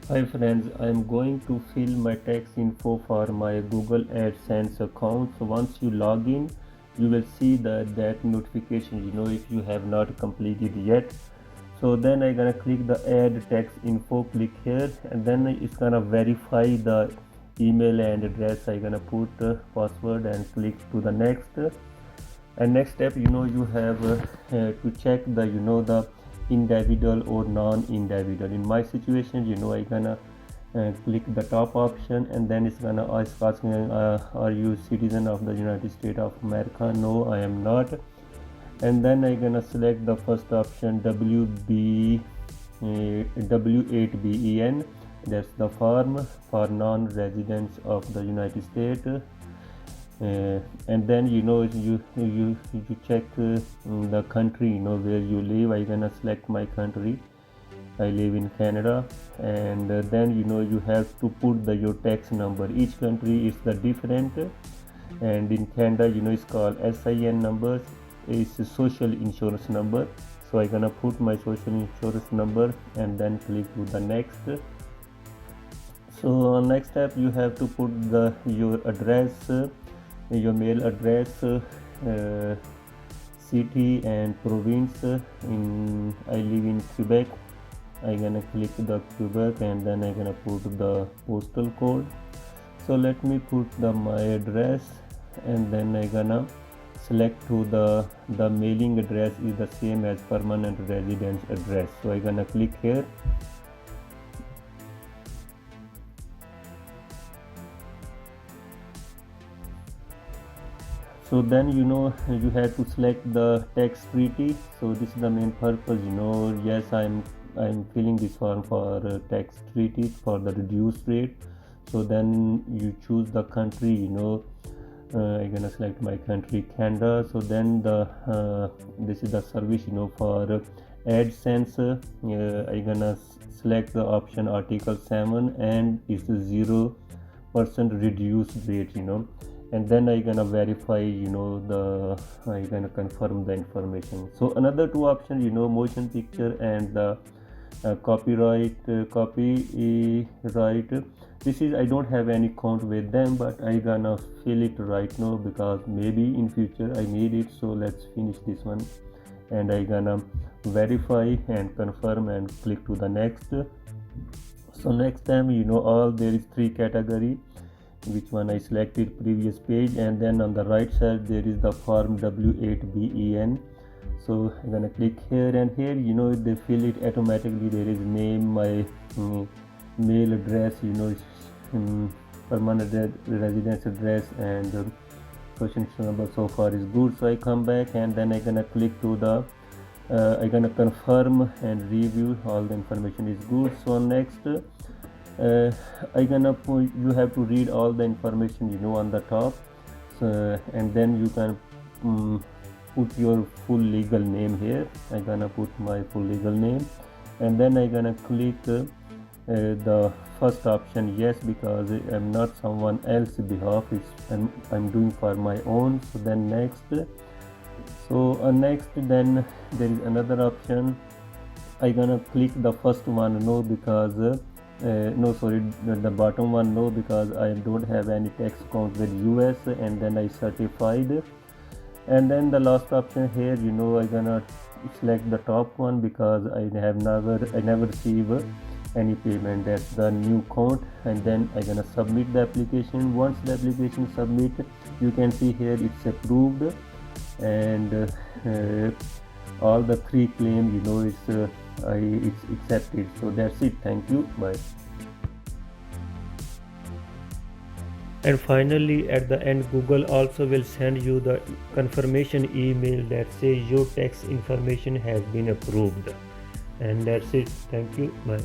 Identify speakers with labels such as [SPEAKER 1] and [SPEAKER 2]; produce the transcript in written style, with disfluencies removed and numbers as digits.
[SPEAKER 1] Hi friends, I am going to fill my tax info for my Google AdSense account. So once you log in, you will see that notification, if you have not completed yet. So then I'm gonna click the add tax info, click here, and then it's gonna verify the email and address. I'm gonna put password and click to the next. And next step, you have to check the individual or non-individual. In my situation, I gonna click the top option, and then it's gonna ask asking, are you citizen of the United States of America? No, I am not. And then I gonna select the first option, W8BEN. That's the form for non-residents of the United States. And then you check the country where you live. I gonna select my country. I live in Canada. And then you have to put your tax number. Each country is the different, and in Canada it's called SIN numbers. It's a social insurance number. So I gonna put my social insurance number and then click to the next. So next step, you have to put your address, your mail address, city and province. I live in Quebec. I'm gonna click the Quebec, and then I'm gonna put the postal code. So let me put my address, and then I'm gonna select to the mailing address is the same as permanent residence address. So I'm gonna click here. So then you have to select the tax treaty. So this is the main purpose. Yes, I'm filling this form for tax treaty for the reduced rate. So then you choose the country. I'm gonna select my country, Canada. So then this is the service for AdSense. I'm gonna select the option Article 7, and it's a 0% reduced rate. And then I gonna verify I gonna confirm the information. So another two options, motion picture and the copyright. This is, I don't have any count with them, but I gonna fill it right now because maybe in future I need it. So let's finish this one, and I gonna verify and confirm and click to the next. So next time, all there is three category, which one I selected previous page, and then on the right side there is the form W8BEN. So I'm gonna click here, and here they fill it automatically. There is name, my mail address, permanent residence address, and social number. So far is good. So I come back, and then I'm gonna click to the I'm gonna confirm and review. All the information is good. So next, you have to read all the information on the top. So, and then you can put your full legal name here. I'm gonna put my full legal name, and then I'm gonna click the first option, yes, because I'm not someone else's behalf. I'm doing for my own. So then next. So next, then there is another option. I'm gonna click the first one, no, because no, sorry, the bottom one, no, because I don't have any tax account with US, and then I certified. And then the last option here, I'm gonna select the top one because I never receive any payment. That's the new count. And then I'm gonna submit the application. Once the application submit, you can see here it's approved, and all the three claim it's accepted. So that's it. Thank you. Bye. And finally, at the end, Google also will send you the confirmation email that says your tax information has been approved. And that's it. Thank you. Bye.